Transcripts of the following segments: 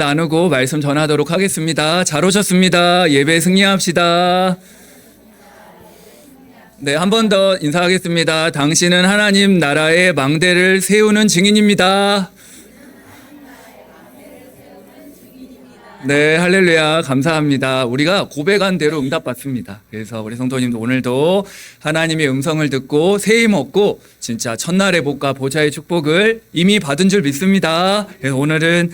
나누고 말씀 전하도록 하겠습니다. 잘 오셨습니다. 예배 승리합시다. 네, 한 번 더 인사하겠습니다. 당신은 하나님 나라의 망대를 세우는 증인입니다. 네, 할렐루야. 감사합니다. 우리가 고백한 대로 응답받습니다. 그래서 우리 성도님도 오늘도 하나님의 음성을 듣고 새 힘 얻고 진짜 첫날의 복과 보좌의 축복을 이미 받은 줄 믿습니다. 그래서 오늘은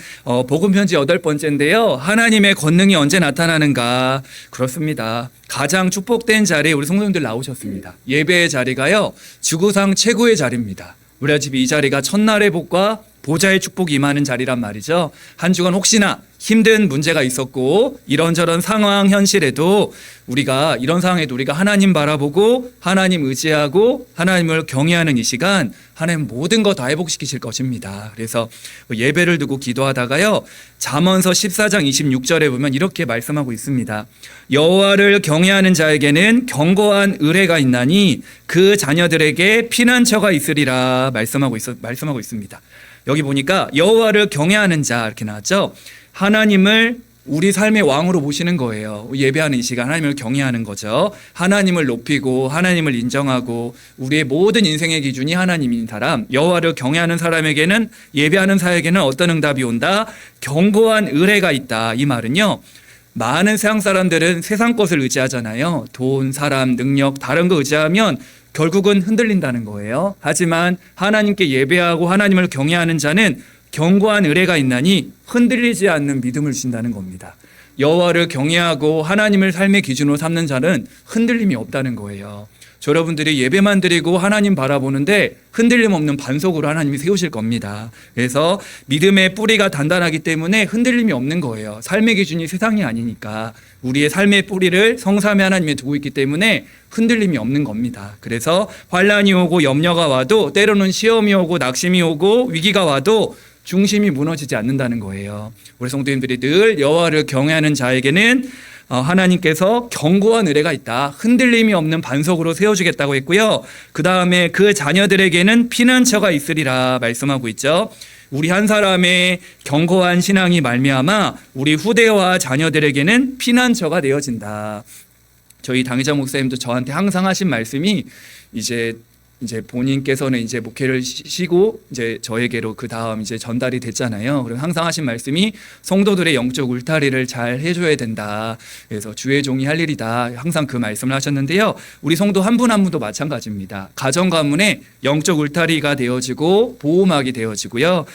복음편지 8번째인데요. 하나님의 권능이 언제 나타나는가? 그렇습니다. 가장 축복된 자리에 우리 성도님들 나오셨습니다. 예배의 자리가요, 지구상 최고의 자리입니다. 우리 집 이 자리가 첫날의 복과 보좌의 축복이 임하는 자리란 말이죠. 한 주간 혹시나 힘든 문제가 있었고 이런저런 상황 현실에도 우리가 이런 상황에도 우리가 하나님 바라보고 하나님 의지하고 하나님을 경외하는 이 시간 하나님 모든 거 다 회복시키실 것입니다. 그래서 예배를 두고 기도하다가요, 잠언서 14장 26절에 보면 이렇게 말씀하고 있습니다. 여호와를 경외하는 자에게는 견고한 의뢰가 있나니 그 자녀들에게 피난처가 있으리라 말씀하고 있습니다. 여기 보니까 여호와를 경외하는 자 이렇게 나왔죠. 하나님을 우리 삶의 왕으로 모시는 거예요. 예배하는 이 시간 하나님을 경외하는 거죠. 하나님을 높이고 하나님을 인정하고 우리의 모든 인생의 기준이 하나님인 사람, 여호와를 경외하는 사람에게는, 예배하는 사에게는 어떤 응답이 온다? 견고한 의뢰가 있다. 이 말은요, 많은 세상 사람들은 세상 것을 의지하잖아요. 돈, 사람, 능력, 다른 거 의지하면 결국은 흔들린다는 거예요. 하지만 하나님께 예배하고 하나님을 경외하는 자는 견고한 의뢰가 있나니 흔들리지 않는 믿음을 주신다는 겁니다. 여호와를 경외하고 하나님을 삶의 기준으로 삼는 자는 흔들림이 없다는 거예요. 여러분들이 예배만 드리고 하나님 바라보는데 흔들림 없는 반석으로 하나님이 세우실 겁니다. 그래서 믿음의 뿌리가 단단하기 때문에 흔들림이 없는 거예요. 삶의 기준이 세상이 아니니까 우리의 삶의 뿌리를 성삼위 하나님에 두고 있기 때문에 흔들림이 없는 겁니다. 그래서 환난이 오고 염려가 와도, 때로는 시험이 오고 낙심이 오고 위기가 와도 중심이 무너지지 않는다는 거예요. 우리 성도님들이 늘 여호와를 경외하는 자에게는 하나님께서 견고한 의뢰가 있다. 흔들림이 없는 반석으로 세워주겠다고 했고요. 그 다음에 그 자녀들에게는 피난처가 있으리라 말씀하고 있죠. 우리 한 사람의 견고한 신앙이 말미암아 우리 후대와 자녀들에게는 피난처가 되어진다. 저희 당회자 목사님도 저한테 항상 하신 말씀이 이제 본인께서는 이제 목회를 쉬고 이제 저에게로 그 다음 이제 전달이 됐잖아요. 그리고 항상 하신 말씀이 성도들의 영적 울타리를 잘 해줘야 된다. 그래서 주의 종이 할 일이다. 항상 그 말씀을 하셨는데요. 우리 성도 한 분 한 분도 마찬가지입니다. 가정 가문에 영적 울타리가 되어지고 보호막이 되어지고요.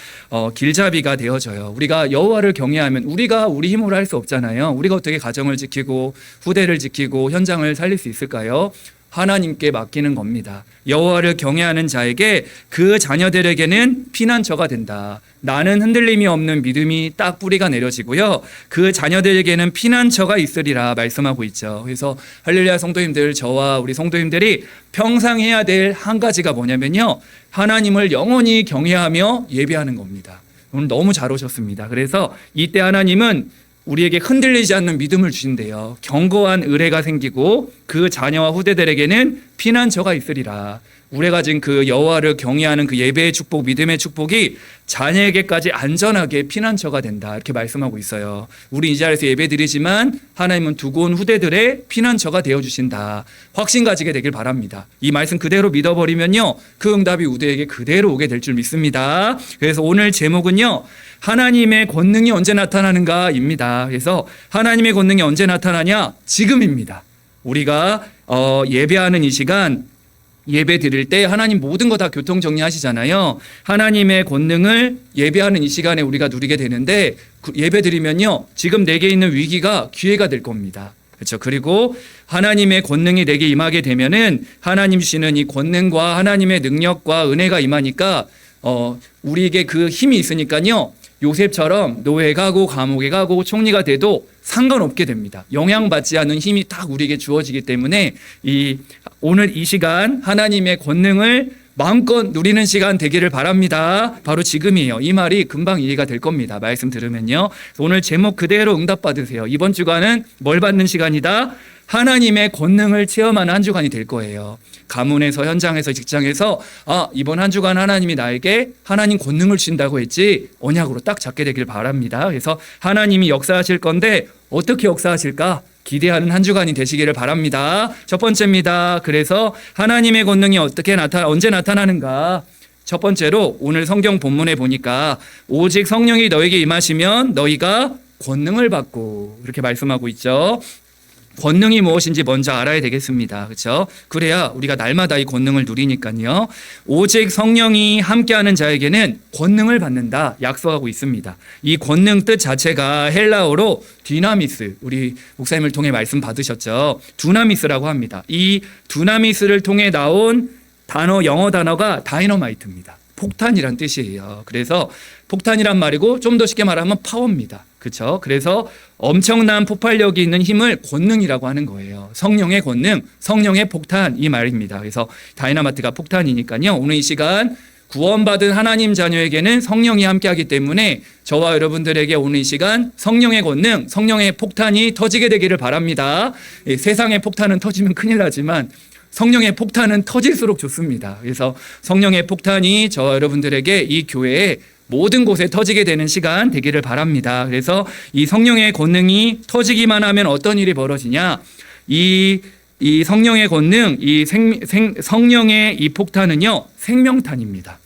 길잡이가 되어져요. 우리가 여호와를 경외하면 우리가 우리 힘으로 할 수 없잖아요. 우리가 어떻게 가정을 지키고 후대를 지키고 현장을 살릴 수 있을까요? 하나님께 맡기는 겁니다. 여호와를 경외하는 자에게 그 자녀들에게는 피난처가 된다. 나는 흔들림이 없는 믿음이 딱 뿌리가 내려지고요. 그 자녀들에게는 피난처가 있으리라 말씀하고 있죠. 그래서 할렐루야 성도님들, 저와 우리 성도님들이 평생 해야 될 한 가지가 뭐냐면요, 하나님을 영원히 경외하며 예배하는 겁니다. 오늘 너무 잘 오셨습니다. 그래서 이때 하나님은 우리에게 흔들리지 않는 믿음을 주신대요. 견고한 의뢰가 생기고 그 자녀와 후대들에게는 피난처가 있으리라. 우리가 가진 그 여호와를 경외하는 그 예배의 축복, 믿음의 축복이 자녀에게까지 안전하게 피난처가 된다. 이렇게 말씀하고 있어요. 우리 이 자리에서 예배 드리지만 하나님은 두고 온 후대들의 피난처가 되어주신다. 확신 가지게 되길 바랍니다. 이 말씀 그대로 믿어버리면요, 그 응답이 우리에게 그대로 오게 될 줄 믿습니다. 그래서 오늘 제목은요, 하나님의 권능이 언제 나타나는가입니다. 그래서 하나님의 권능이 언제 나타나냐? 지금입니다. 우리가 예배하는 이 시간, 예배 드릴 때 하나님 모든 거 다 교통 정리하시잖아요. 하나님의 권능을 예배하는 이 시간에 우리가 누리게 되는데, 예배 드리면요, 지금 내게 있는 위기가 기회가 될 겁니다. 그렇죠. 그리고 하나님의 권능이 내게 임하게 되면은 하나님 주시는 이 권능과 하나님의 능력과 은혜가 임하니까 우리에게 그 힘이 있으니까요, 요셉처럼 노예 가고 감옥에 가고 총리가 돼도 상관없게 됩니다. 영향받지 않는 힘이 딱 우리에게 주어지기 때문에 오늘 이 시간 하나님의 권능을 마음껏 누리는 시간 되기를 바랍니다. 바로 지금이에요. 이 말이 금방 이해가 될 겁니다. 말씀 들으면요. 오늘 제목 그대로 응답받으세요. 이번 주간은 뭘 받는 시간이다? 하나님의 권능을 체험하는 한 주간이 될 거예요. 가문에서, 현장에서, 직장에서 이번 한 주간 하나님이 나에게 하나님 권능을 주신다고 했지 언약으로 딱 잡게 되길 바랍니다. 그래서 하나님이 역사하실 건데 어떻게 역사하실까? 기대하는 한 주간이 되시기를 바랍니다. 첫 번째입니다. 그래서 하나님의 권능이 언제 나타나는가? 첫 번째로 오늘 성경 본문에 보니까 오직 성령이 너에게 임하시면 너희가 권능을 받고 이렇게 말씀하고 있죠. 권능이 무엇인지 먼저 알아야 되겠습니다. 그렇죠? 그래야 우리가 날마다 이 권능을 누리니까요. 오직 성령이 함께하는 자에게는 권능을 받는다 약속하고 있습니다. 이 권능 뜻 자체가 헬라어로 디나미스, 우리 목사님을 통해 말씀 받으셨죠. 두나미스라고 합니다. 이 두나미스를 통해 나온 영어 단어가 다이너마이트입니다. 폭탄이란 뜻이에요. 그래서 폭탄이란 말이고 좀 더 쉽게 말하면 파워입니다. 그렇죠? 그래서 엄청난 폭발력이 있는 힘을 권능이라고 하는 거예요. 성령의 권능, 성령의 폭탄 이 말입니다. 그래서 다이너마이트가 폭탄이니까요. 오늘 이 시간 구원받은 하나님 자녀에게는 성령이 함께하기 때문에 저와 여러분들에게 오늘 이 시간 성령의 권능, 성령의 폭탄이 터지게 되기를 바랍니다. 세상의 폭탄은 터지면 큰일 나지만 성령의 폭탄은 터질수록 좋습니다. 그래서 성령의 폭탄이 저와 여러분들에게 이 교회에 모든 곳에 터지게 되는 시간 되기를 바랍니다. 그래서 이 성령의 권능이 터지기만 하면 어떤 일이 벌어지냐? 이 성령의 권능, 성령의 이 폭탄은요, 생명탄입니다.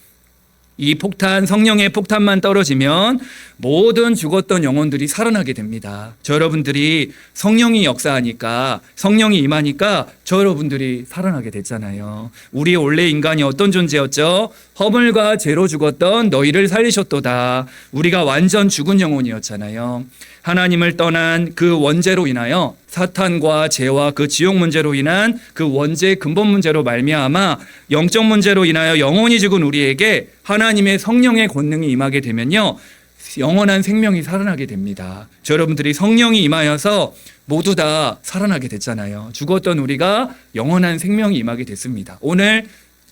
이 폭탄, 성령의 폭탄만 떨어지면 모든 죽었던 영혼들이 살아나게 됩니다. 저 여러분들이 성령이 역사하니까, 성령이 임하니까 저 여러분들이 살아나게 됐잖아요. 우리 원래 인간이 어떤 존재였죠? 허물과 죄로 죽었던 너희를 살리셨도다. 우리가 완전 죽은 영혼이었잖아요. 하나님을 떠난 그 원죄로 인하여 사탄과 죄와 그 지옥 문제로 인한 그 원죄의 근본 문제로 말미암아 영적 문제로 인하여 영혼이 죽은 우리에게 하나님의 성령의 권능이 임하게 되면요, 영원한 생명이 살아나게 됩니다. 저 여러분들이 성령이 임하여서 모두 다 살아나게 됐잖아요. 죽었던 우리가 영원한 생명이 임하게 됐습니다. 오늘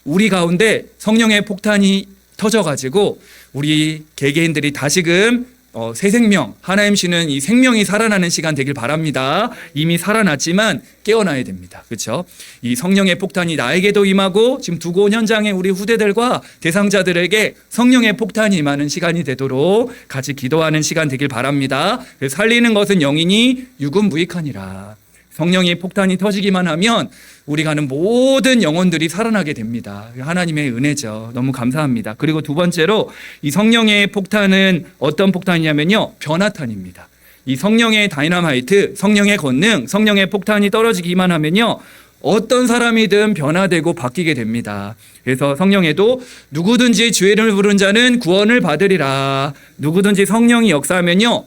우리 가운데 성령의 폭탄이 터져가지고 우리 개개인들이 다시금 새 생명, 하나님 주시는 이 생명이 살아나는 시간 되길 바랍니다. 이미 살아났지만 깨어나야 됩니다. 그렇죠? 이 성령의 폭탄이 나에게도 임하고 지금 두고 온 현장의 우리 후대들과 대상자들에게 성령의 폭탄이 임하는 시간이 되도록 같이 기도하는 시간 되길 바랍니다. 살리는 것은 영이니 육은 무익하니라. 성령의 폭탄이 터지기만 하면 우리가 하는 모든 영혼들이 살아나게 됩니다. 하나님의 은혜죠. 너무 감사합니다. 그리고 두 번째로 이 성령의 폭탄은 어떤 폭탄이냐면요, 변화탄입니다. 이 성령의 다이너마이트, 성령의 권능, 성령의 폭탄이 떨어지기만 하면요, 어떤 사람이든 변화되고 바뀌게 됩니다. 그래서 성령에도 누구든지 주의 이름을 부른 자는 구원을 받으리라. 누구든지 성령이 역사하면요,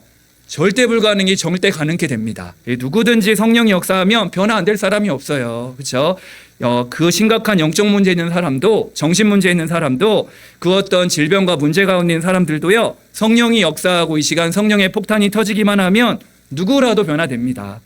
절대 불가능이 절대 가능케 됩니다. 누구든지 성령이 역사하면 변화 안 될 사람이 없어요. 그렇죠? 그 심각한 영적 문제 있는 사람도, 정신 문제 있는 사람도, 그 어떤 질병과 문제 가운데 있는 사람들도요, 성령이 역사하고 이 시간 성령의 폭탄이 터지기만 하면 누구라도 변화됩니다.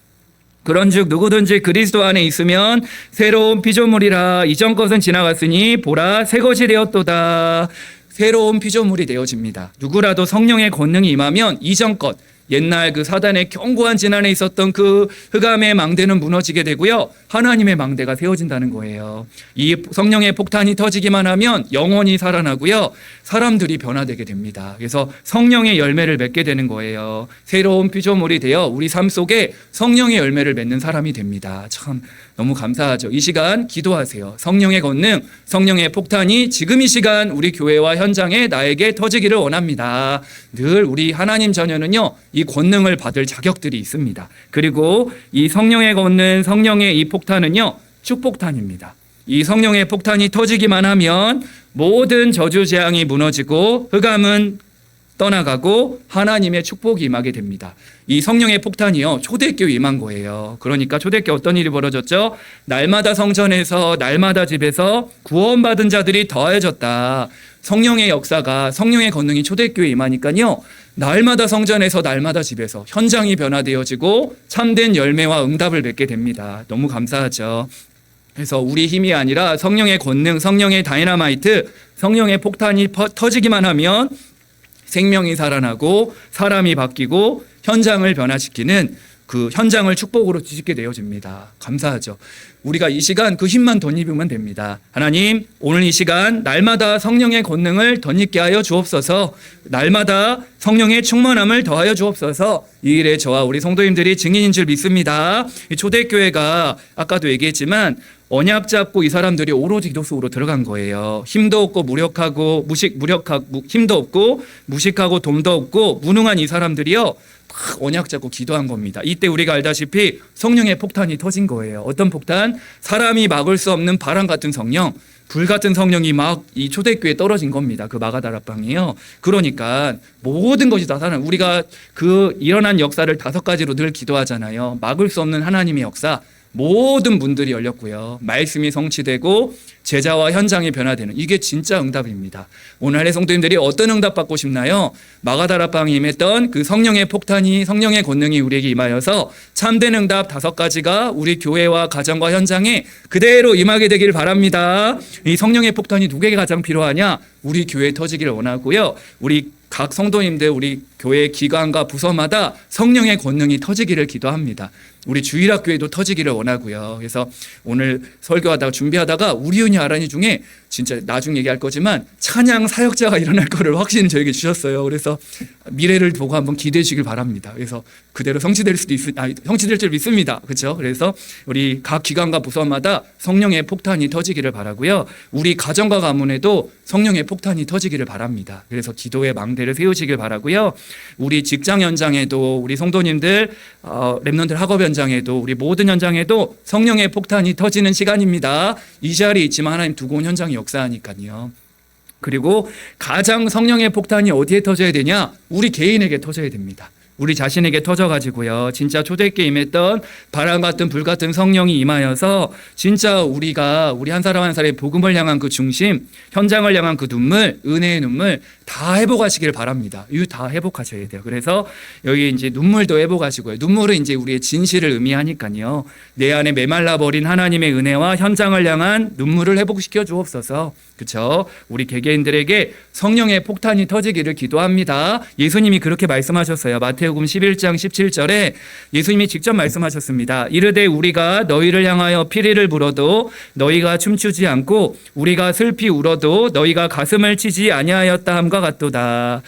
그런즉 누구든지 그리스도 안에 있으면 새로운 피조물이라. 이전 것은 지나갔으니 보라 새 것이 되었도다. 새로운 피조물이 되어집니다. 누구라도 성령의 권능이 임하면 이전 것, 옛날 그 사단의 견고한 진안에 있었던 그 흑암의 망대는 무너지게 되고요, 하나님의 망대가 세워진다는 거예요. 이 성령의 폭탄이 터지기만 하면 영혼이 살아나고요, 사람들이 변화되게 됩니다. 그래서 성령의 열매를 맺게 되는 거예요. 새로운 피조물이 되어 우리 삶 속에 성령의 열매를 맺는 사람이 됩니다. 참 너무 감사하죠. 이 시간 기도하세요. 성령의 권능, 성령의 폭탄이 지금 이 시간 우리 교회와 현장에 나에게 터지기를 원합니다. 늘 우리 하나님 자녀는요, 이 권능을 받을 자격들이 있습니다. 그리고 이 성령의 권능, 성령의 이 폭탄은요, 축복탄입니다. 이 성령의 폭탄이 터지기만 하면 모든 저주 재앙이 무너지고 흑암은 떠나가고 하나님의 축복이 임하게 됩니다. 이 성령의 폭탄이요, 초대교회 임한 거예요. 그러니까 초대교회 어떤 일이 벌어졌죠? 날마다 성전에서, 날마다 집에서 구원받은 자들이 더해졌다. 성령의 역사가, 성령의 권능이 초대교회 임하니까요, 날마다 성전에서, 날마다 집에서 현장이 변화되어지고 참된 열매와 응답을 맺게 됩니다. 너무 감사하죠. 그래서 우리 힘이 아니라 성령의 권능, 성령의 다이너마이트, 성령의 폭탄이 터지기만 하면 생명이 살아나고 사람이 바뀌고 현장을 변화시키는 그 현장을 축복으로 뒤집게 되어집니다. 감사하죠. 우리가 이 시간 그 힘만 덧입으면 됩니다. 하나님, 오늘 이 시간 날마다 성령의 권능을 덧입게 하여 주옵소서. 날마다 성령의 충만함을 더하여 주옵소서. 이 일에 저와 우리 성도님들이 증인인 줄 믿습니다. 이 초대교회가 아까도 얘기했지만 언약 잡고 이 사람들이 오로지 기도 속으로 들어간 거예요. 힘도 없고 무력하고 힘도 없고 무식하고 돈도 없고 무능한 이 사람들이요, 막 언약 잡고 기도한 겁니다. 이때 우리가 알다시피 성령의 폭탄이 터진 거예요. 어떤 폭탄? 사람이 막을 수 없는 바람 같은 성령, 불 같은 성령이 막 이 초대교회에 떨어진 겁니다. 그 마가다락방이요. 그러니까 모든 것이 다 살아나. 우리가 그 일어난 역사를 5가지로 늘 기도하잖아요. 막을 수 없는 하나님의 역사. 모든 문들이 열렸고요. 말씀이 성취되고 제자와 현장이 변화되는, 이게 진짜 응답입니다. 오늘의 성도님들이 어떤 응답 받고 싶나요? 마가다락방에 임했던 그 성령의 폭탄이, 성령의 권능이 우리에게 임하여서 참된 응답 5가지가 우리 교회와 가정과 현장에 그대로 임하게 되길 바랍니다. 이 성령의 폭탄이 누구에게 가장 필요하냐? 우리 교회에 터지기를 원하고요. 우리 각 성도님들, 우리 교회 기관과 부서마다 성령의 권능이 터지기를 기도합니다. 우리 주일학교에도 터지기를 원하고요. 그래서 오늘 설교하다가 준비하다가 우리 은희 아란이 중에 진짜 나중에 얘기할 거지만 찬양 사역자가 일어날 거를 확신 저에게 주셨어요. 그래서 미래를 보고 한번 기대해 주시길 바랍니다. 그래서 그대로 성취될 줄 믿습니다. 그렇죠? 그래서 우리 각 기관과 부서마다 성령의 폭탄이 터지기를 바라고요. 우리 가정과 가문에도 성령의 폭탄이 터지기를 바랍니다. 그래서 기도의 망대를 세우시길 바라고요. 우리 직장 현장에도, 우리 성도님들 랩런트 학업 현장에도, 우리 모든 현장에도 성령의 폭탄이 터지는 시간입니다. 이 자리에 있지만 하나님 두고 온 현장이 역사하니까요. 그리고 가장 성령의 폭탄이 어디에 터져야 되냐? 우리 개인에게 터져야 됩니다. 우리 자신에게 터져가지고요, 진짜 초대교회에 임했던 바람 같은 불 같은 성령이 임하여서 진짜 우리 한 사람 한 사람의 복음을 향한 그 중심, 현장을 향한 그 눈물, 은혜의 눈물 다 회복하시길 바랍니다. 이거 다 회복하셔야 돼요. 그래서 여기 이제 눈물도 회복하시고요. 눈물은 이제 우리의 진실을 의미하니까요. 내 안에 메말라 버린 하나님의 은혜와 현장을 향한 눈물을 회복시켜 주옵소서. 그렇죠? 우리 개개인들에게 성령의 폭탄이 터지기를 기도합니다. 예수님이 그렇게 말씀하셨어요. 마태복음 11장 17절에 예수님이 직접 말씀하셨습니다. 이르되 우리가 너희를 향하여 피리를 불어도 너희가 춤추지 않고 우리가 슬피 울어도 너희가 가슴을 치지 아니하였다 함과 같도다.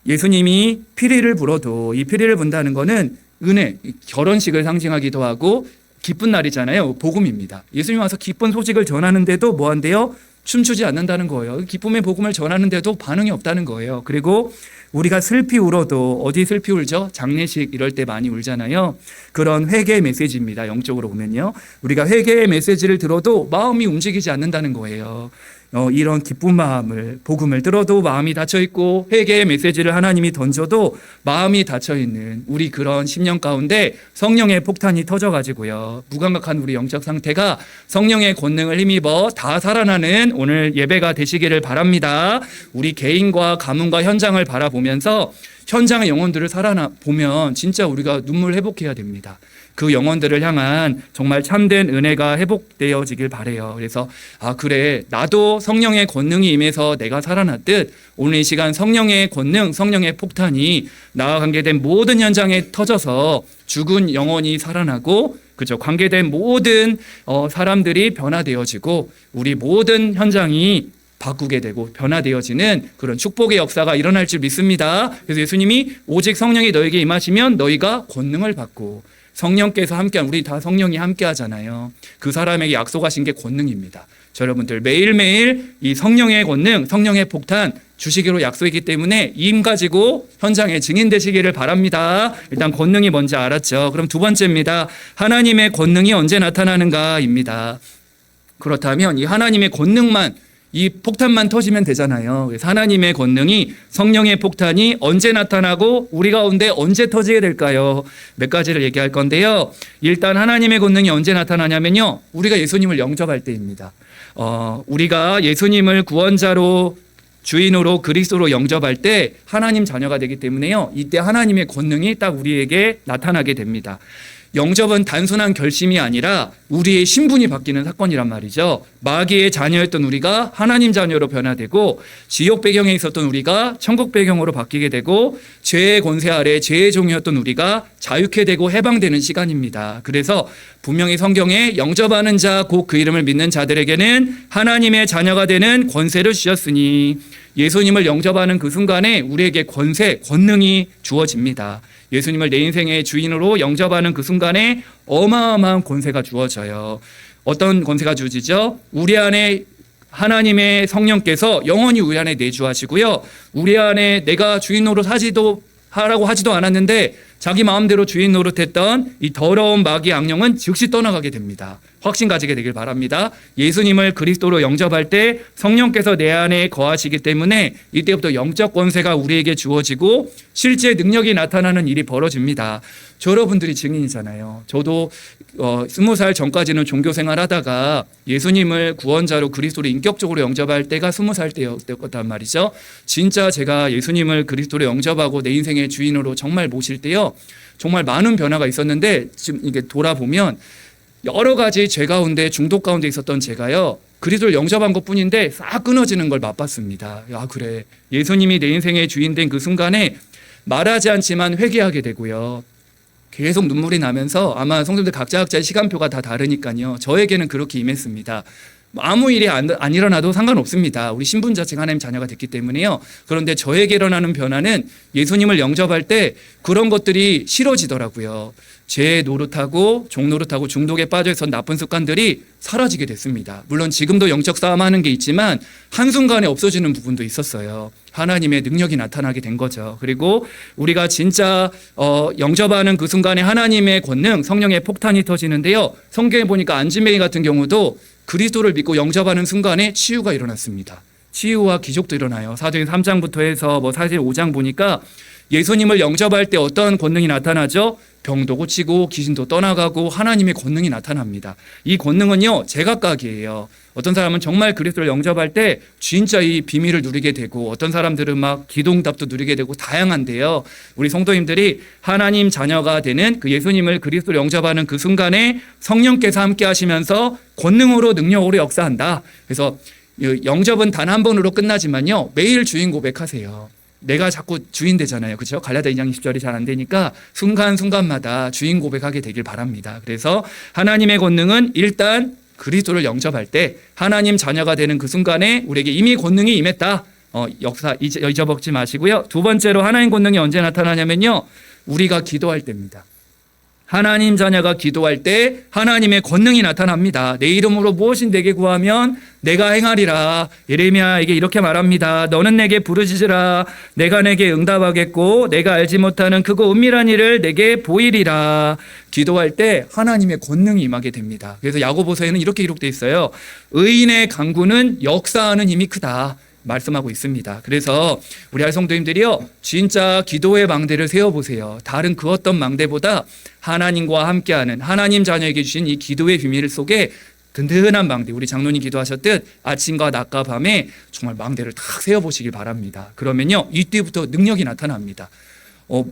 예수님이 피리를 불어도, 이 피리를 분다는 것은 은혜, 결혼식을 상징하기도 하고 기쁜 날이잖아요. 복음입니다. 예수님 와서 기쁜 소식을 전하는데도 뭐 한대요? 춤추지 않는다는 거예요. 기쁨의 복음을 전하는데도 반응이 없다는 거예요. 그리고 우리가 슬피 울어도, 어디 슬피 울죠? 장례식 이럴 때 많이 울잖아요. 그런 회개의 메시지입니다. 영적으로 보면요. 우리가 회개의 메시지를 들어도 마음이 움직이지 않는다는 거예요. 이런 기쁜 마음을, 복음을 들어도 마음이 닫혀있고 회개의 메시지를 하나님이 던져도 마음이 닫혀있는 우리 그런 10년 가운데 성령의 폭탄이 터져가지고요, 무감각한 우리 영적 상태가 성령의 권능을 힘입어 다 살아나는 오늘 예배가 되시기를 바랍니다. 우리 개인과 가문과 현장을 바라보면서 현장의 영혼들을 보면 진짜 우리가 눈물 회복해야 됩니다. 그 영혼들을 향한 정말 참된 은혜가 회복되어지길 바라요. 그래서 그래, 나도 성령의 권능이 임해서 내가 살아났듯 오늘 이 시간 성령의 권능, 성령의 폭탄이 나와 관계된 모든 현장에 터져서 죽은 영혼이 살아나고, 그죠, 관계된 모든 사람들이 변화되어지고 우리 모든 현장이 바꾸게 되고 변화되어지는 그런 축복의 역사가 일어날 줄 믿습니다. 그래서 예수님이 오직 성령이 너에게 임하시면 너희가 권능을 받고, 성령께서 함께한, 우리 다 성령이 함께하잖아요. 그 사람에게 약속하신 게 권능입니다. 저 여러분들 매일매일 이 성령의 권능, 성령의 폭탄 주시기로 약속이기 때문에 임 가지고 현장에 증인 되시기를 바랍니다. 일단 권능이 뭔지 알았죠. 그럼 두 번째입니다. 하나님의 권능이 언제 나타나는가입니다. 그렇다면 이 하나님의 권능만, 이 폭탄만 터지면 되잖아요. 그래서 하나님의 권능이, 성령의 폭탄이 언제 나타나고 우리 가운데 언제 터지게 될까요? 몇 가지를 얘기할 건데요. 일단 하나님의 권능이 언제 나타나냐면요, 우리가 예수님을 영접할 때입니다. 우리가 예수님을 구원자로, 주인으로, 그리스도로 영접할 때 하나님 자녀가 되기 때문에요, 이때 하나님의 권능이 딱 우리에게 나타나게 됩니다. 영접은 단순한 결심이 아니라 우리의 신분이 바뀌는 사건이란 말이죠. 마귀의 자녀였던 우리가 하나님 자녀로 변화되고 지옥 배경에 있었던 우리가 천국 배경으로 바뀌게 되고 죄의 권세 아래 죄의 종이었던 우리가 자유케 되고 해방되는 시간입니다. 그래서 분명히 성경에 영접하는 자 곧 그 이름을 믿는 자들에게는 하나님의 자녀가 되는 권세를 주셨으니 예수님을 영접하는 그 순간에 우리에게 권세, 권능이 주어집니다. 예수님을 내 인생의 주인으로 영접하는 그 순간에 어마어마한 권세가 주어져요. 어떤 권세가 주어지죠? 우리 안에 하나님의 성령께서 영원히 우리 안에 내주하시고요. 우리 안에 내가 주인 노릇 하라고 하지도 않았는데 자기 마음대로 주인 노릇했던 이 더러운 마귀 악령은 즉시 떠나가게 됩니다. 확신 가지게 되길 바랍니다. 예수님을 그리스도로 영접할 때 성령께서 내 안에 거하시기 때문에 이때부터 영적 권세가 우리에게 주어지고 실제 능력이 나타나는 일이 벌어집니다. 여러분들이 증인이잖아요. 저도 20살 전까지는 종교생활 하다가 예수님을 구원자로 그리스도로 인격적으로 영접할 때가 20살 때였단 말이죠. 진짜 제가 예수님을 그리스도로 영접하고 내 인생의 주인으로 정말 모실 때요, 정말 많은 변화가 있었는데 지금 이게 돌아보면 여러 가지 죄 가운데 중독 가운데 있었던 제가요, 그리스도를 영접한 것뿐인데 싹 끊어지는 걸 맛봤습니다. 야, 그래, 예수님이 내 인생의 주인 된 그 순간에 말하지 않지만 회개하게 되고요, 계속 눈물이 나면서 아마 성도들 각자의 시간표가 다 다르니까요, 저에게는 그렇게 임했습니다. 아무 일이 안 일어나도 상관없습니다. 우리 신분 자체가 하나님 자녀가 됐기 때문에요. 그런데 저에게 일어나는 변화는 예수님을 영접할 때 그런 것들이 싫어지더라고요. 죄 노릇하고 종 노릇하고 중독에 빠져 있었던 나쁜 습관들이 사라지게 됐습니다. 물론 지금도 영적 싸움하는 게 있지만 한순간에 없어지는 부분도 있었어요. 하나님의 능력이 나타나게 된 거죠. 그리고 우리가 진짜 영접하는 그 순간에 하나님의 권능, 성령의 폭탄이 터지는데요, 성경에 보니까 안진뱅이 같은 경우도 그리스도를 믿고 영접하는 순간에 치유가 일어났습니다. 치유와 기적도 일어나요. 사도행 3장부터 해서 사실 5장 보니까 예수님을 영접할 때 어떤 권능이 나타나죠? 병도 고치고 귀신도 떠나가고 하나님의 권능이 나타납니다. 이 권능은요, 제각각이에요. 어떤 사람은 정말 그리스도를 영접할 때 진짜 이 비밀을 누리게 되고, 어떤 사람들은 막 기도응답도 누리게 되고, 다양한데요, 우리 성도님들이 하나님 자녀가 되는 그 예수님을 그리스도를 영접하는 그 순간에 성령께서 함께 하시면서 권능으로 능력으로 역사한다. 그래서 영접은 단 한 번으로 끝나지만요, 매일 주인 고백하세요. 내가 자꾸 주인 되잖아요. 그렇죠? 갈라디아 2장 20절이 잘 안 되니까 순간순간마다 주인 고백하게 되길 바랍니다. 그래서 하나님의 권능은 일단 그리스도를 영접할 때 하나님 자녀가 되는 그 순간에 우리에게 이미 권능이 임했다. 역사 잊어먹지 마시고요. 두 번째로 하나님 권능이 언제 나타나냐면요, 우리가 기도할 때입니다. 하나님 자녀가 기도할 때 하나님의 권능이 나타납니다. 내 이름으로 무엇인 내게 구하면 내가 행하리라. 예레미야에게 이렇게 말합니다. 너는 내게 부르짖으라. 내가 내게 응답하겠고 내가 알지 못하는 크고 은밀한 일을 내게 보이리라. 기도할 때 하나님의 권능이 임하게 됩니다. 그래서 야고보서에는 이렇게 기록되어 있어요. 의인의 간구는 역사하는 힘이 크다 말씀하고 있습니다. 그래서 우리 성도님들이요, 진짜 기도의 망대를 세워보세요. 다른 그 어떤 망대보다 하나님과 함께하는 하나님 자녀에게 주신 이 기도의 비밀 속에 든든한 망대, 우리 장로님 기도하셨듯 아침과 낮과 밤에 정말 망대를 탁 세워보시길 바랍니다. 그러면요, 이때부터 능력이 나타납니다.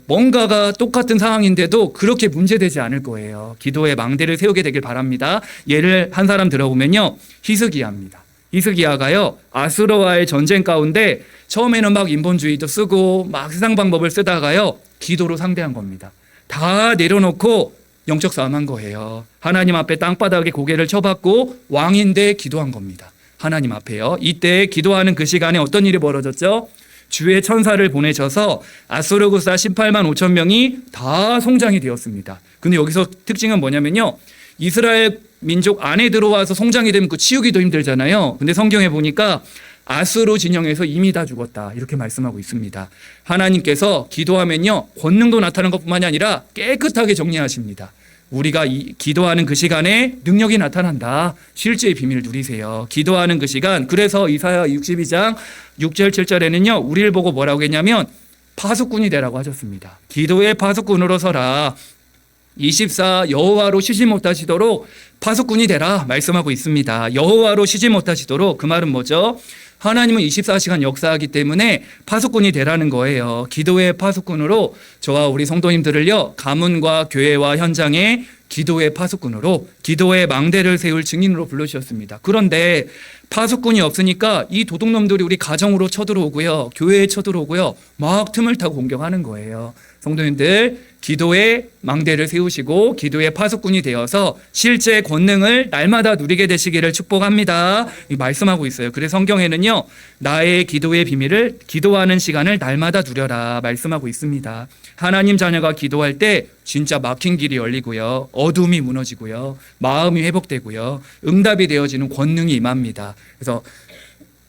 뭔가가 똑같은 상황인데도 그렇게 문제되지 않을 거예요. 기도의 망대를 세우게 되길 바랍니다. 예를 한 사람 들어보면요, 히스기야입니다. 히스기야가요, 아수르와의 전쟁 가운데 처음에는 막 인본주의도 쓰고 막 세상 방법을 쓰다가요, 기도로 상대한 겁니다. 다 내려놓고 영적 싸움한 거예요. 하나님 앞에 땅바닥에 고개를 쳐박고 왕인데 기도한 겁니다. 하나님 앞에요. 이때 기도하는 그 시간에 어떤 일이 벌어졌죠? 주의 천사를 보내셔서 아수르 군사 18만 5천 명이 다 송장이 되었습니다. 근데 여기서 특징은 뭐냐면요, 이스라엘 민족 안에 들어와서 송장이 되면 그 치우기도 힘들잖아요. 근데 성경에 보니까 아수르 진영에서 이미 다 죽었다 이렇게 말씀하고 있습니다. 하나님께서 기도하면요, 권능도 나타나는 것뿐만이 아니라 깨끗하게 정리하십니다. 우리가 기도하는 그 시간에 능력이 나타난다. 실제의 비밀을 누리세요. 기도하는 그 시간. 그래서 이사야 62장 6절 7절에는요, 우리를 보고 뭐라고 했냐면 파수꾼이 되라고 하셨습니다. 기도의 파수꾼으로 서라. 24 여호와로 쉬지 못하시도록 파수꾼이 되라 말씀하고 있습니다. 여호와로 쉬지 못하시도록, 그 말은 뭐죠? 하나님은 24시간 역사하기 때문에 파수꾼이 되라는 거예요. 기도의 파수꾼으로 저와 우리 성도님들을요, 가문과 교회와 현장에 기도의 파수꾼으로, 기도의 망대를 세울 증인으로 불러주셨습니다. 그런데 파수꾼이 없으니까 이 도둑놈들이 우리 가정으로 쳐들어오고요, 교회에 쳐들어오고요, 막 틈을 타고 공격하는 거예요. 성도님들, 기도의 망대를 세우시고 기도의 파수꾼이 되어서 실제 권능을 날마다 누리게 되시기를 축복합니다. 말씀하고 있어요. 그래서 성경에는요, 나의 기도의 비밀을, 기도하는 시간을 날마다 누려라 말씀하고 있습니다. 하나님 자녀가 기도할 때 진짜 막힌 길이 열리고요, 어둠이 무너지고요, 마음이 회복되고요, 응답이 되어지는 권능이 임합니다. 그래서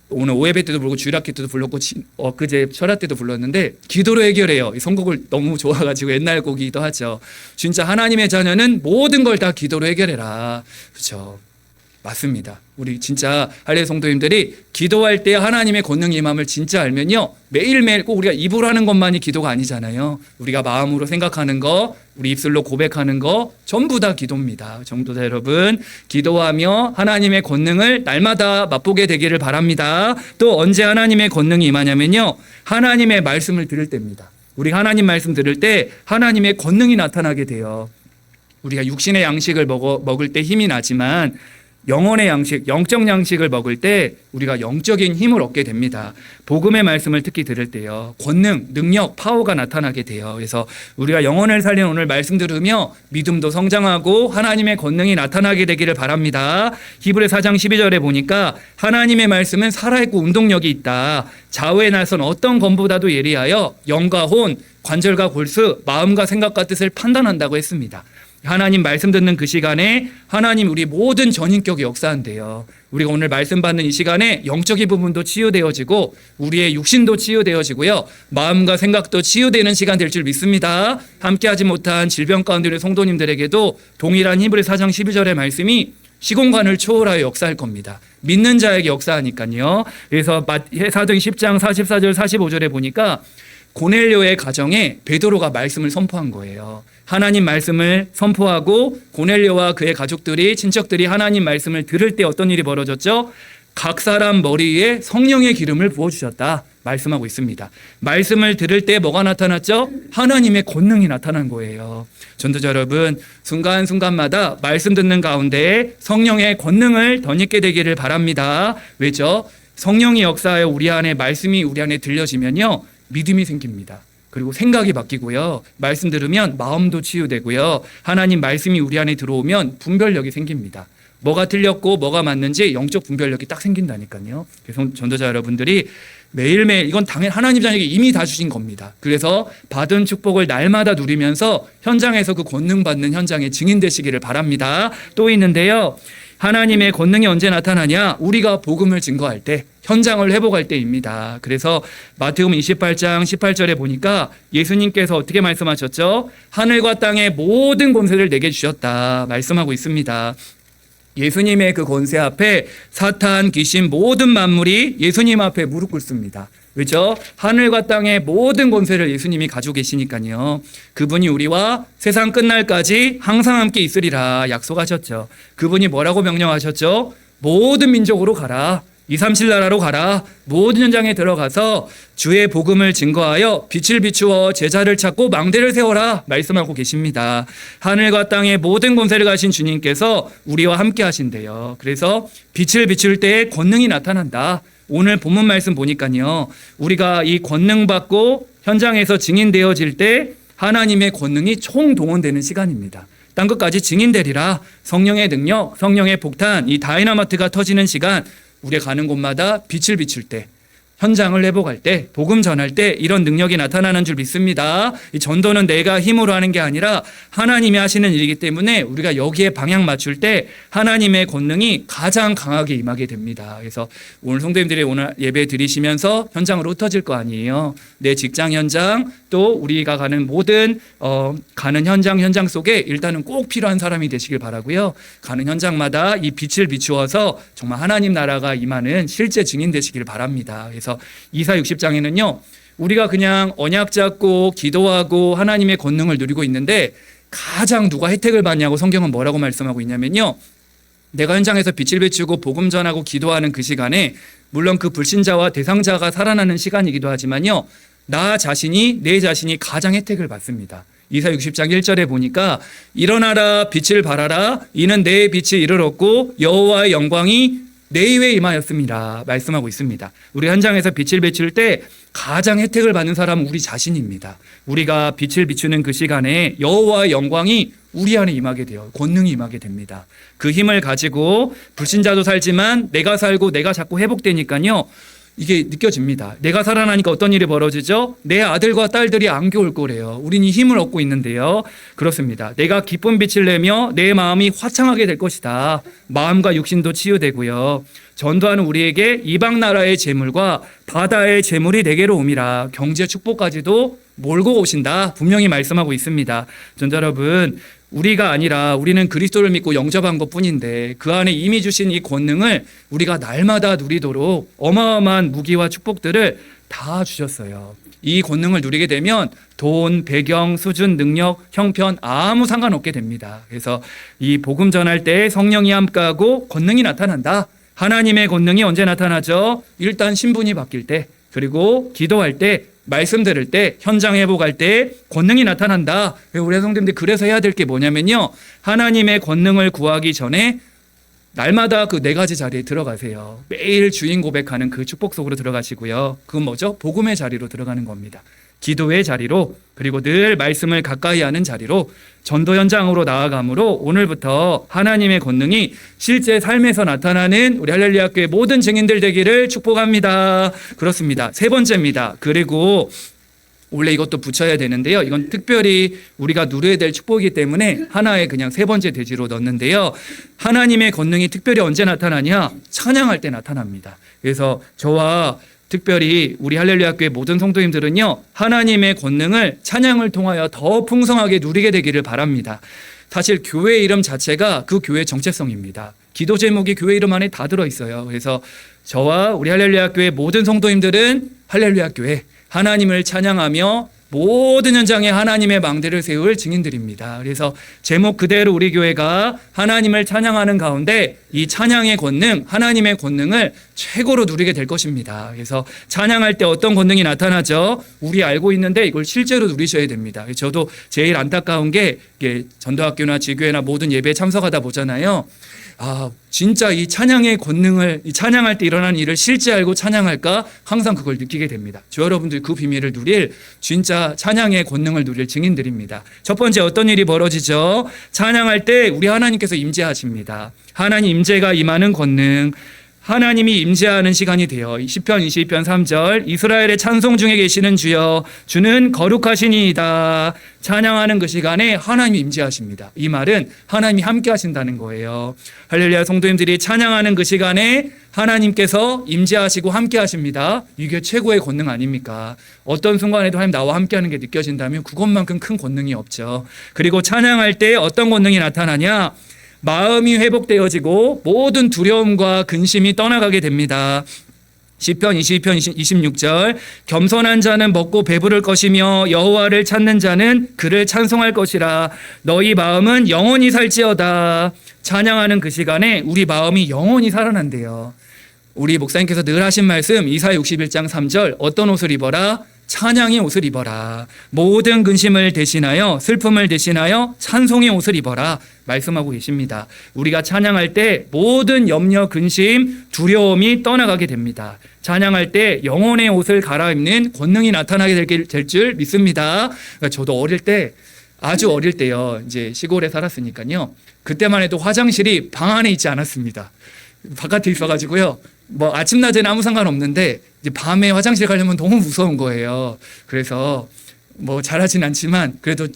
오늘 오예배 때도 부르고 주일학기 때도 불렀고 엊그제 철야 때도 불렀는데 기도로 해결해요. 이 선곡을 너무 좋아가지고 옛날 곡이기도 하죠. 진짜 하나님의 자녀는 모든 걸 다 기도로 해결해라. 그렇죠? 맞습니다. 우리 진짜 할례 성도님들이 기도할 때 하나님의 권능이 임함을 진짜 알면요, 매일매일 꼭 우리가 입으로 하는 것만이 기도가 아니잖아요. 우리가 마음으로 생각하는 거, 우리 입술로 고백하는 거 전부 다 기도입니다. 성도자 여러분, 기도하며 하나님의 권능을 날마다 맛보게 되기를 바랍니다. 또 언제 하나님의 권능이 임하냐면요, 하나님의 말씀을 들을 때입니다. 우리가 하나님 말씀 들을 때 하나님의 권능이 나타나게 돼요. 우리가 육신의 양식을 먹을 때 힘이 나지만 영혼의 양식, 영적 양식을 먹을 때 우리가 영적인 힘을 얻게 됩니다. 복음의 말씀을 특히 들을 때요, 권능, 능력, 파워가 나타나게 돼요. 그래서 우리가 영혼을 살리는 오늘 말씀 들으며 믿음도 성장하고 하나님의 권능이 나타나게 되기를 바랍니다. 히브리 4장 12절에 보니까 하나님의 말씀은 살아있고 운동력이 있다. 좌우에 나선 어떤 검보다도 예리하여 영과 혼, 관절과 골수, 마음과 생각과 뜻을 판단한다고 했습니다. 하나님 말씀 듣는 그 시간에 하나님 우리 모든 전인격이 역사한대요. 우리가 오늘 말씀 받는 이 시간에 영적인 부분도 치유되어지고 우리의 육신도 치유되어지고요, 마음과 생각도 치유되는 시간 될 줄 믿습니다. 함께하지 못한 질병 가운데 있는 성도님들에게도 동일한 히브리 4장 12절의 말씀이 시공간을 초월하여 역사할 겁니다. 믿는 자에게 역사하니까요. 그래서 사도행 10장 44절 45절에 보니까 고넬료의 가정에 베드로가 말씀을 선포한 거예요. 하나님 말씀을 선포하고 고넬료와 그의 가족들이, 친척들이 하나님 말씀을 들을 때 어떤 일이 벌어졌죠? 각 사람 머리 위에 성령의 기름을 부어주셨다 말씀하고 있습니다. 말씀을 들을 때 뭐가 나타났죠? 하나님의 권능이 나타난 거예요. 전도자 여러분, 순간순간마다 말씀 듣는 가운데 성령의 권능을 덧입게 되기를 바랍니다. 왜죠? 성령이 역사하여 우리 안에 말씀이 우리 안에 들려지면요, 믿음이 생깁니다. 그리고 생각이 바뀌고요, 말씀 들으면 마음도 치유되고요, 하나님 말씀이 우리 안에 들어오면 분별력이 생깁니다. 뭐가 틀렸고 뭐가 맞는지 영적 분별력이 딱 생긴다니까요. 그래서 전도자 여러분들이 매일매일, 이건 당연히 하나님 자녀에게 이미 다 주신 겁니다. 그래서 받은 축복을 날마다 누리면서 현장에서 그 권능 받는 현장에 증인 되시기를 바랍니다. 또 있는데요, 하나님의 권능이 언제 나타나냐? 우리가 복음을 증거할 때, 현장을 회복할 때입니다. 그래서 마태복음 28장 18절에 보니까 예수님께서 어떻게 말씀하셨죠? 하늘과 땅의 모든 권세를 내게 주셨다 말씀하고 있습니다. 예수님의 그 권세 앞에 사탄, 귀신, 모든 만물이 예수님 앞에 무릎 꿇습니다. 그렇죠? 하늘과 땅의 모든 권세를 예수님이 가지고 계시니까요. 그분이 우리와 세상 끝날까지 항상 함께 있으리라 약속하셨죠. 그분이 뭐라고 명령하셨죠? 모든 민족으로 가라. 237 나라로 가라. 모든 현장에 들어가서 주의 복음을 증거하여 빛을 비추어 제자를 찾고 망대를 세워라 말씀하고 계십니다. 하늘과 땅의 모든 권세를 가신 주님께서 우리와 함께 하신대요. 그래서 빛을 비출 때에 권능이 나타난다. 오늘 본문 말씀 보니까요, 우리가 이 권능 받고 현장에서 증인되어질 때 하나님의 권능이 총동원되는 시간입니다. 땅 끝까지 증인되리라. 성령의 능력, 성령의 폭탄, 이 다이나마트가 터지는 시간, 우리가 가는 곳마다 빛을 비출 때, 현장을 회복할 때, 복음 전할 때 이런 능력이 나타나는 줄 믿습니다. 이 전도는 내가 힘으로 하는 게 아니라 하나님이 하시는 일이기 때문에 우리가 여기에 방향 맞출 때 하나님의 권능이 가장 강하게 임하게 됩니다. 그래서 오늘 성도님들이 오늘 예배 드리시면서 현장으로 흩어질 거 아니에요. 내 직장 현장, 또 우리가 가는 모든 가는 현장 속에 일단은 꼭 필요한 사람이 되시길 바라고요. 가는 현장마다 이 빛을 비추어서 정말 하나님 나라가 임하는 실제 증인 되시길 바랍니다. 그래서 이사 60장에는요, 우리가 그냥 언약 잡고 기도하고 하나님의 권능을 누리고 있는데 가장 누가 혜택을 받냐고 성경은 뭐라고 말씀하고 있냐면요, 내가 현장에서 빛을 비추고 복음 전하고 기도하는 그 시간에 물론 그 불신자와 대상자가 살아나는 시간이기도 하지만요. 나 자신이 내 자신이 가장 혜택을 받습니다. 이사 60장 1절에 보니까 일어나라 빛을 발하라 이는 내 빛이 이르렀고 여호와의 영광이 내 위에 임하였습니다. 말씀하고 있습니다. 우리 현장에서 빛을 비출 때 가장 혜택을 받는 사람은 우리 자신입니다. 우리가 빛을 비추는 그 시간에 여호와의 영광이 우리 안에 임하게 돼요. 권능이 임하게 됩니다. 그 힘을 가지고 불신자도 살지만 내가 살고 내가 자꾸 회복되니까요. 이게 느껴집니다. 내가 살아나니까 어떤 일이 벌어지죠? 내 아들과 딸들이 안겨올 거래요. 우린 이 힘을 얻고 있는데요. 그렇습니다. 내가 기쁜 빛을 내며 내 마음이 화창하게 될 것이다. 마음과 육신도 치유되고요. 전도하는 우리에게 이방 나라의 재물과 바다의 재물이 내게로 옴이라. 경제 축복까지도 몰고 오신다. 분명히 말씀하고 있습니다. 전도 여러분, 우리가 아니라 우리는 그리스도를 믿고 영접한 것뿐인데 그 안에 이미 주신 이 권능을 우리가 날마다 누리도록 어마어마한 무기와 축복들을 다 주셨어요. 이 권능을 누리게 되면 돈, 배경, 수준, 능력, 형편 아무 상관없게 됩니다. 그래서 이 복음 전할 때 성령이 함께하고 권능이 나타난다. 하나님의 권능이 언제 나타나죠? 일단 신분이 바뀔 때, 그리고 기도할 때, 말씀 들을 때, 현장 회복할 때 권능이 나타난다. 우리 성도님들 그래서 해야 될 게 뭐냐면요. 하나님의 권능을 구하기 전에 날마다 그 4가지 자리에 들어가세요. 매일 주인 고백하는 그 축복 속으로 들어가시고요. 그건 뭐죠? 복음의 자리로 들어가는 겁니다. 기도의 자리로, 그리고 늘 말씀을 가까이 하는 자리로, 전도 현장으로 나아가므로 오늘부터 하나님의 권능이 실제 삶에서 나타나는 우리 할렐루야 교회 모든 증인들 되기를 축복합니다. 그렇습니다. 3번째입니다. 그리고 원래 이것도 붙여야 되는데요. 이건 특별히 우리가 누려야 될 축복이기 때문에 하나의 그냥 3번째 대지로 넣는데요. 하나님의 권능이 특별히 언제 나타나냐? 찬양할 때 나타납니다. 그래서 저와 특별히 우리 할렐루야 교회 모든 성도님들은요. 하나님의 권능을 찬양을 통하여 더 풍성하게 누리게 되기를 바랍니다. 사실 교회 이름 자체가 그 교회의 정체성입니다. 기도 제목이 교회 이름 안에 다 들어있어요. 그래서 저와 우리 할렐루야 교회 모든 성도님들은 할렐루야 교회 하나님을 찬양하며 모든 현장에 하나님의 망대를 세울 증인들입니다. 그래서 제목 그대로 우리 교회가 하나님을 찬양하는 가운데 이 찬양의 권능, 하나님의 권능을 최고로 누리게 될 것입니다. 그래서 찬양할 때 어떤 권능이 나타나죠? 우리 알고 있는데 이걸 실제로 누리셔야 됩니다. 저도 제일 안타까운 게 전도학교나 지교회나 모든 예배에 참석하다 보잖아요. 진짜 이 찬양의 권능을, 이 찬양할 때 일어나는 일을 실제 알고 찬양할까? 항상 그걸 느끼게 됩니다. 저 여러분들 그 비밀을 누릴, 진짜 찬양의 권능을 누릴 증인들입니다. 첫 번째 어떤 일이 벌어지죠? 찬양할 때 우리 하나님께서 임재하십니다. 하나님 임재가 임하는 권능. 하나님이 임재하는 시간이 돼요. 시편 22편 3절 이스라엘의 찬송 중에 계시는 주여 주는 거룩하시니이다. 찬양하는 그 시간에 하나님이 임재하십니다. 이 말은 하나님이 함께 하신다는 거예요. 할렐루야 성도님들이 찬양하는 그 시간에 하나님께서 임재하시고 함께 하십니다. 이게 최고의 권능 아닙니까? 어떤 순간에도 하나님 나와 함께 하는 게 느껴진다면 그것만큼 큰 권능이 없죠. 그리고 찬양할 때 어떤 권능이 나타나냐? 마음이 회복되어지고 모든 두려움과 근심이 떠나가게 됩니다. 시편 22편 26절 겸손한 자는 먹고 배부를 것이며 여호와를 찾는 자는 그를 찬송할 것이라. 너희 마음은 영원히 살지어다. 찬양하는 그 시간에 우리 마음이 영원히 살아난대요. 우리 목사님께서 늘 하신 말씀 이사야 61장 3절 어떤 옷을 입어라? 찬양의 옷을 입어라. 모든 근심을 대신하여 슬픔을 대신하여 찬송의 옷을 입어라 말씀하고 계십니다. 우리가 찬양할 때 모든 염려, 근심, 두려움이 떠나가게 됩니다. 찬양할 때 영혼의 옷을 갈아입는 권능이 나타나게 될 줄 믿습니다. 그러니까 저도 어릴 때, 아주 어릴 때요, 이제 시골에 살았으니까요, 그때만 해도 화장실이 방 안에 있지 않았습니다. 바깥에 있어가지고요. 뭐 아침 낮에는 아무 상관없는데 이제 밤에 화장실 가려면 너무 무서운 거예요. 그래서 뭐 잘하진 않지만 그래도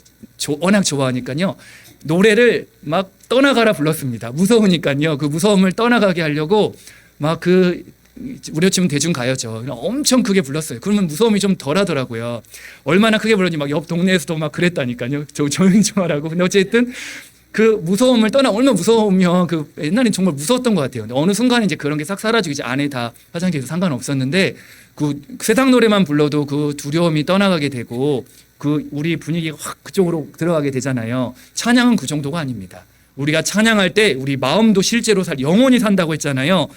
워낙 좋아하니까요. 노래를 막 떠나가라 불렀습니다. 무서우니까요. 그 무서움을 떠나가게 하려고 막 우리로 치면 대중가요죠. 엄청 크게 불렀어요. 그러면 무서움이 좀 덜하더라고요. 얼마나 크게 불렀니 막 옆 동네에서도 막 그랬다니까요. 조용히 좀 하라고. 근데 어쨌든 그 무서움을 얼마나 무서우면 옛날엔 정말 무서웠던 것 같아요. 근데 어느 순간 이제 그런 게 싹 사라지고 이제 안에 다 화장실에서 상관없었는데 그 세상 노래만 불러도 그 두려움이 떠나가게 되고 우리 분위기가 확 그쪽으로 들어가게 되잖아요. 찬양은 그 정도가 아닙니다. 우리가 찬양할 때 우리 마음도 실제로 영원히 산다고 했잖아요.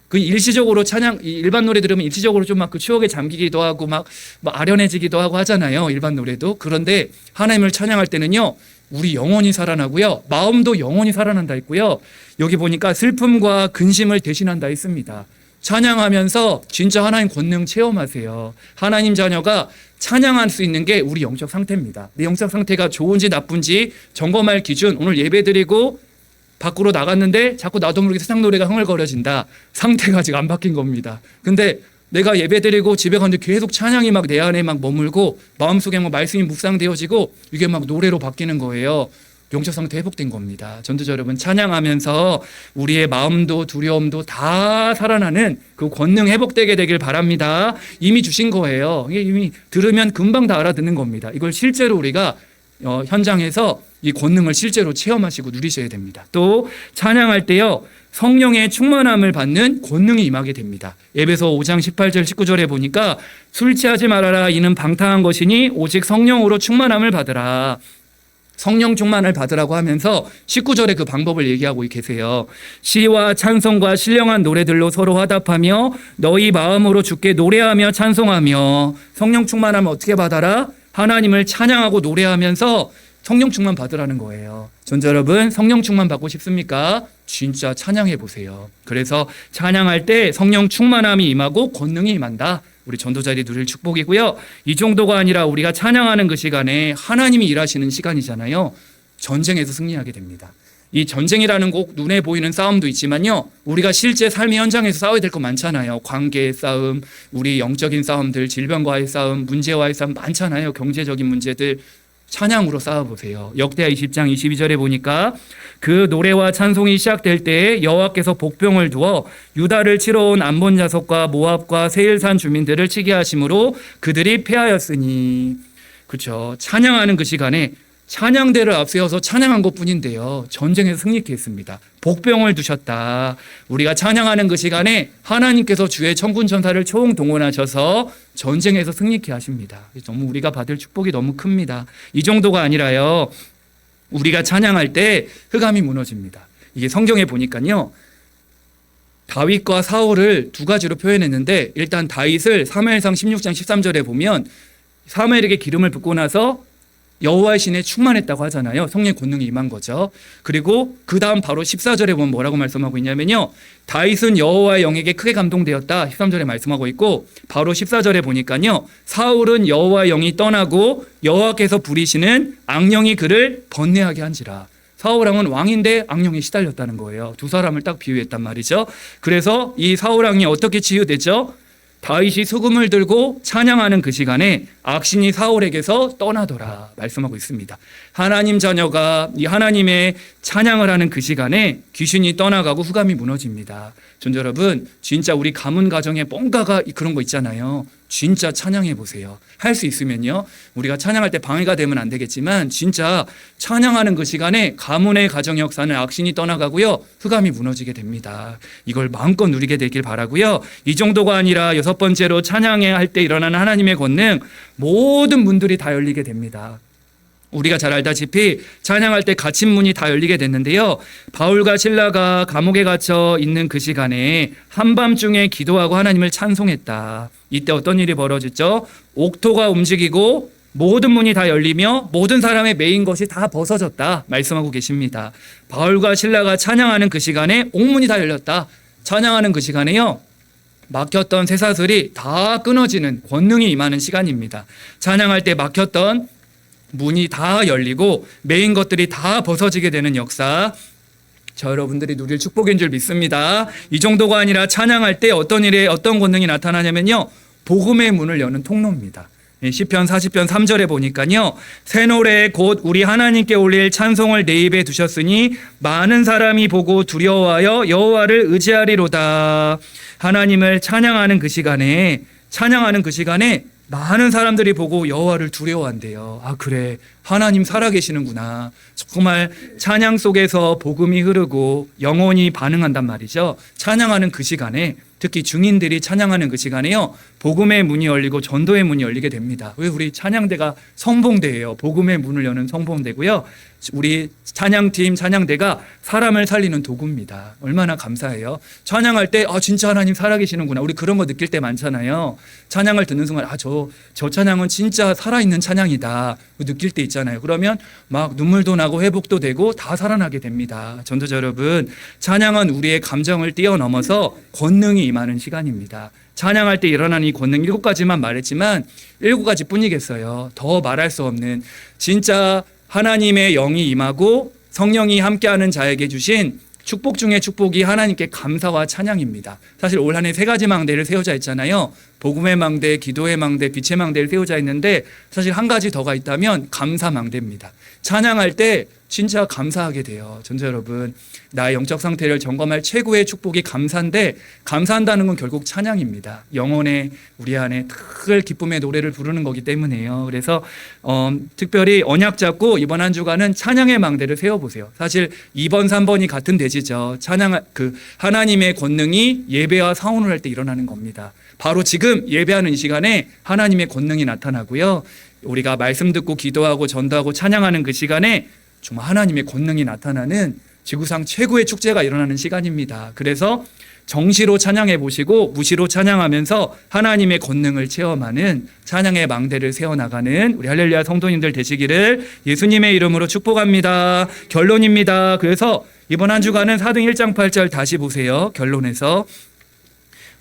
그 일시적으로 일반 노래 들으면 일시적으로 좀 막 그 추억에 잠기기도 하고 막 아련해지기도 하고 하잖아요. 일반 노래도. 그런데 하나님을 찬양할 때는요, 우리 영원히 살아나고요, 마음도 영원히 살아난다 했고요. 여기 보니까 슬픔과 근심을 대신한다 했습니다. 찬양하면서 진짜 하나님 권능 체험하세요. 하나님 자녀가 찬양할 수 있는 게 우리 영적 상태입니다. 내 영적 상태가 좋은지 나쁜지 점검할 기준, 오늘 예배드리고 밖으로 나갔는데 자꾸 나도 모르게 세상 노래가 흥얼거려진다. 상태가 아직 안 바뀐 겁니다. 근데 내가 예배드리고 집에 갔는데 계속 찬양이 막 내 안에 막 머물고 마음속에 막 말씀이 묵상되어지고 이게 막 노래로 바뀌는 거예요. 영적 상태 회복된 겁니다. 전도자 여러분, 찬양하면서 우리의 마음도 두려움도 다 살아나는 그 권능 회복되게 되길 바랍니다. 이미 주신 거예요. 이미 들으면 금방 다 알아듣는 겁니다. 이걸 실제로 우리가 현장에서 이 권능을 실제로 체험하시고 누리셔야 됩니다. 또 찬양할 때요, 성령의 충만함을 받는 권능이 임하게 됩니다. 에베소 5장 18절 19절에 보니까 술 취하지 말아라, 이는 방탕한 것이니 오직 성령으로 충만함을 받으라. 성령 충만을 받으라고 하면서 19절에 그 방법을 얘기하고 계세요. 시와 찬송과 신령한 노래들로 서로 화답하며 너희 마음으로 주께 노래하며 찬송하며. 성령 충만하면 어떻게 받아라? 하나님을 찬양하고 노래하면서 성령 충만 받으라는 거예요. 전자 여러분, 성령 충만 받고 싶습니까? 진짜 찬양해 보세요. 그래서 찬양할 때 성령 충만함이 임하고 권능이 임한다. 우리 전도자들이 누릴 축복이고요. 이 정도가 아니라 우리가 찬양하는 그 시간에 하나님이 일하시는 시간이잖아요. 전쟁에서 승리하게 됩니다. 이 전쟁이라는 꼭 눈에 보이는 싸움도 있지만요, 우리가 실제 삶의 현장에서 싸워야 될 거 많잖아요. 관계의 싸움, 우리 영적인 싸움들, 질병과의 싸움, 문제와의 싸움 많잖아요. 경제적인 문제들. 찬양으로 싸워보세요. 역대하 20장 22절에 보니까 그 노래와 찬송이 시작될 때 여호와께서 복병을 두어 유다를 치러 온 암몬 자손과 모압과 세일산 주민들을 치게 하심으로 그들이 패하였으니. 그렇죠. 찬양하는 그 시간에 찬양대를 앞세워서 찬양한 것뿐인데요, 전쟁에서 승리케 했습니다. 복병을 두셨다. 우리가 찬양하는 그 시간에 하나님께서 주의 천군 천사를 총동원하셔서 전쟁에서 승리케 하십니다. 너무 우리가 받을 축복이 너무 큽니다. 이 정도가 아니라요, 우리가 찬양할 때 흑암이 무너집니다. 이게 성경에 보니까요, 다윗과 사울을 두 가지로 표현했는데, 일단 다윗을 사무엘상 16장 13절에 보면 사무엘에게 기름을 붓고 나서 여호와의 신에 충만했다고 하잖아요. 성령의 권능이 임한 거죠. 그리고 그 다음 바로 14절에 보면 뭐라고 말씀하고 있냐면요, 다윗은 여호와의 영에게 크게 감동되었다 13절에 말씀하고 있고, 바로 14절에 보니까요, 사울은 여호와의 영이 떠나고 여호와께서 부리시는 악령이 그를 번뇌하게 한지라. 사울왕은 왕인데 악령에 시달렸다는 거예요. 두 사람을 딱 비유했단 말이죠. 그래서 이 사울왕이 어떻게 치유되죠? 다윗이 수금을 들고 찬양하는 그 시간에 악신이 사울에게서 떠나더라 말씀하고 있습니다. 하나님 자녀가 이 하나님의 찬양을 하는 그 시간에 귀신이 떠나가고 흑암이 무너집니다. 전자 여러분, 진짜 우리 가문 가정에 뭔가가 그런 거 있잖아요. 진짜 찬양해 보세요. 할 수 있으면요, 우리가 찬양할 때 방해가 되면 안 되겠지만 진짜 찬양하는 그 시간에 가문의 가정 역사는 악신이 떠나가고요, 흑암이 무너지게 됩니다. 이걸 마음껏 누리게 되길 바라고요. 이 정도가 아니라 여섯 번째로 찬양해 할 때 일어나는 하나님의 권능, 모든 문들이 다 열리게 됩니다. 우리가 잘 알다시피 찬양할 때 갇힌 문이 다 열리게 됐는데요, 바울과 실라가 감옥에 갇혀 있는 그 시간에 한밤중에 기도하고 하나님을 찬송했다. 이때 어떤 일이 벌어졌죠? 옥토가 움직이고 모든 문이 다 열리며 모든 사람의 메인 것이 다 벗어졌다 말씀하고 계십니다. 바울과 실라가 찬양하는 그 시간에 옥문이 다 열렸다. 찬양하는 그 시간에요, 막혔던 쇠사슬이 다 끊어지는 권능이 임하는 시간입니다. 찬양할 때 막혔던 문이 다 열리고 메인 것들이 다 벗어지게 되는 역사, 저 여러분들이 누릴 축복인 줄 믿습니다. 이 정도가 아니라 찬양할 때 어떤 일에 어떤 권능이 나타나냐면요, 복음의 문을 여는 통로입니다. 시편 40편 3절에 보니까요, 새 노래 곧 우리 하나님께 올릴 찬송을 내 입에 두셨으니 많은 사람이 보고 두려워하여 여호와를 의지하리로다. 하나님을 찬양하는 그 시간에 많은 사람들이 보고 여호와를 두려워한대요. 아, 그래, 하나님 살아계시는구나. 정말 찬양 속에서 복음이 흐르고 영혼이 반응한단 말이죠. 찬양하는 그 시간에 특히 증인들이 찬양하는 그 시간에요. 복음의 문이 열리고 전도의 문이 열리게 됩니다. 왜 우리 찬양대가 성봉대예요. 복음의 문을 여는 성봉대고요. 우리 찬양팀, 찬양대가 사람을 살리는 도구입니다. 얼마나 감사해요. 찬양할 때 진짜 하나님 살아계시는구나. 우리 그런 거 느낄 때 많잖아요. 찬양을 듣는 순간 저 찬양은 진짜 살아있는 찬양이다 느낄 때 있잖아요. 그러면 막 눈물도 나고 회복도 되고 다 살아나게 됩니다. 전도자 여러분, 찬양은 우리의 감정을 뛰어넘어서 권능이 임하는 시간입니다. 찬양할 때 일어나는 이 권능 7가지만 말했지만 7가지 뿐이겠어요. 더 말할 수 없는 진짜 하나님의 영이 임하고 성령이 함께하는 자에게 주신 축복 중에 축복이 하나님께 감사와 찬양입니다. 사실 올 한 해 3가지 망대를 세우자 했잖아요. 복음의 망대, 기도의 망대, 빛의 망대를 세우자 했는데 사실 한 가지 더가 있다면 감사 망대입니다. 찬양할 때 진짜 감사하게 돼요. 전도 여러분, 나의 영적 상태를 점검할 최고의 축복이 감사인데 감사한다는 건 결국 찬양입니다. 영혼의 우리 안에 큰 기쁨의 노래를 부르는 거기 때문에요. 그래서 특별히 언약 잡고 이번 한 주간은 찬양의 망대를 세워보세요. 사실 2번, 3번이 같은 대지죠. 찬양, 하나님의 권능이 예배와 사원을 할 때 일어나는 겁니다. 바로 지금 예배하는 이 시간에 하나님의 권능이 나타나고요. 우리가 말씀 듣고 기도하고 전도하고 찬양하는 그 시간에 정말 하나님의 권능이 나타나는 지구상 최고의 축제가 일어나는 시간입니다. 그래서 정시로 찬양해 보시고 무시로 찬양하면서 하나님의 권능을 체험하는 찬양의 망대를 세워나가는 우리 할렐루야 성도님들 되시기를 예수님의 이름으로 축복합니다. 결론입니다. 그래서 이번 한 주간은 사도행 1장 8절 다시 보세요. 결론에서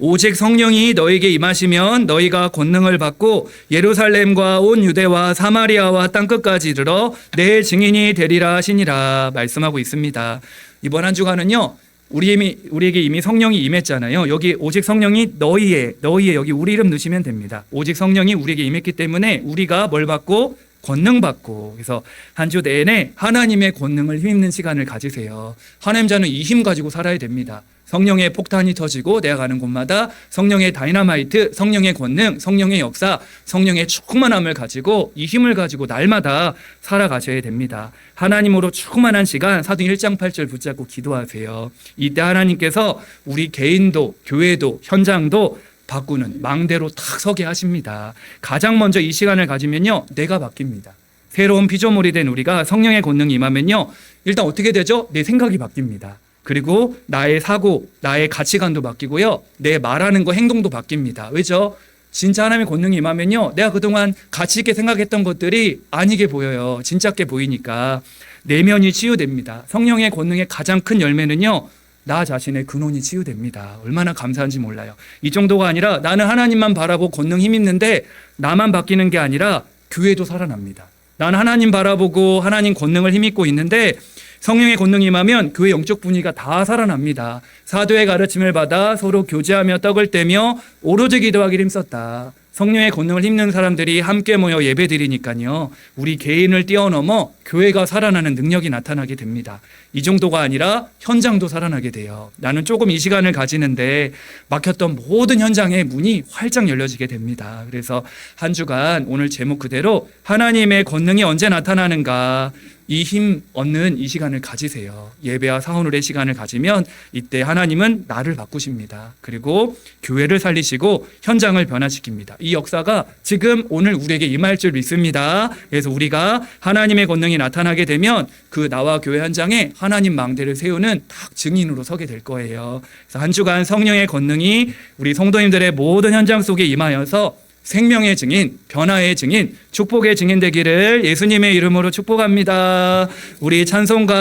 오직 성령이 너에게 임하시면 너희가 권능을 받고 예루살렘과 온 유대와 사마리아와 땅끝까지 이르러 내 증인이 되리라 하시니라 말씀하고 있습니다. 이번 한 주간은요, 우리에게 이미 성령이 임했잖아요. 여기 오직 성령이 너희의 여기 우리 이름 넣으시면 됩니다. 오직 성령이 우리에게 임했기 때문에 우리가 뭘 받고? 권능 받고. 그래서 한 주 내내 하나님의 권능을 힘입는 시간을 가지세요. 하나님 자는 이 힘 가지고 살아야 됩니다. 성령의 폭탄이 터지고 내가 가는 곳마다 성령의 다이너마이트, 성령의 권능, 성령의 역사, 성령의 충만함을 가지고 이 힘을 가지고 날마다 살아가셔야 됩니다. 하나님으로 충만한 시간 사도행 1장 8절 붙잡고 기도하세요. 이때 하나님께서 우리 개인도 교회도 현장도 바꾸는 망대로 탁 서게 하십니다. 가장 먼저 이 시간을 가지면요, 내가 바뀝니다. 새로운 피조물이 된 우리가 성령의 권능이 임하면요, 일단 어떻게 되죠? 내 생각이 바뀝니다. 그리고 나의 사고, 나의 가치관도 바뀌고요, 내 말하는 거, 행동도 바뀝니다. 왜죠? 진짜 하나님의 권능이 임하면요, 내가 그동안 가치 있게 생각했던 것들이 아니게 보여요. 진짜게 보이니까 내면이 치유됩니다. 성령의 권능의 가장 큰 열매는요, 나 자신의 근원이 치유됩니다. 얼마나 감사한지 몰라요. 이 정도가 아니라 나는 하나님만 바라보고 권능 힘입는데 나만 바뀌는 게 아니라 교회도 살아납니다. 나는 하나님 바라보고 하나님 권능을 힘입고 있는데 성령의 권능이 임하면 교회 영적 분위기가 다 살아납니다. 사도의 가르침을 받아 서로 교제하며 떡을 떼며 오로지 기도하기를 힘썼다. 성령의 권능을 힘는 사람들이 함께 모여 예배드리니까요, 우리 개인을 뛰어넘어 교회가 살아나는 능력이 나타나게 됩니다. 이 정도가 아니라 현장도 살아나게 돼요. 나는 조금 이 시간을 가지는데 막혔던 모든 현장의 문이 활짝 열려지게 됩니다. 그래서 한 주간 오늘 제목 그대로 하나님의 권능이 언제 나타나는가, 이 힘 얻는 이 시간을 가지세요. 예배와 사후의 시간을 가지면 이때 하나님은 나를 바꾸십니다. 그리고 교회를 살리시고 현장을 변화시킵니다. 이 역사가 지금 오늘 우리에게 임할 줄 믿습니다. 그래서 우리가 하나님의 권능이 나타나게 되면 그 나와 교회 현장에 하나님 망대를 세우는 딱 증인으로 서게 될 거예요. 그래서 한 주간 성령의 권능이 우리 성도님들의 모든 현장 속에 임하여서 생명의 증인, 변화의 증인, 축복의 증인 되기를 예수님의 이름으로 축복합니다. 우리 찬송가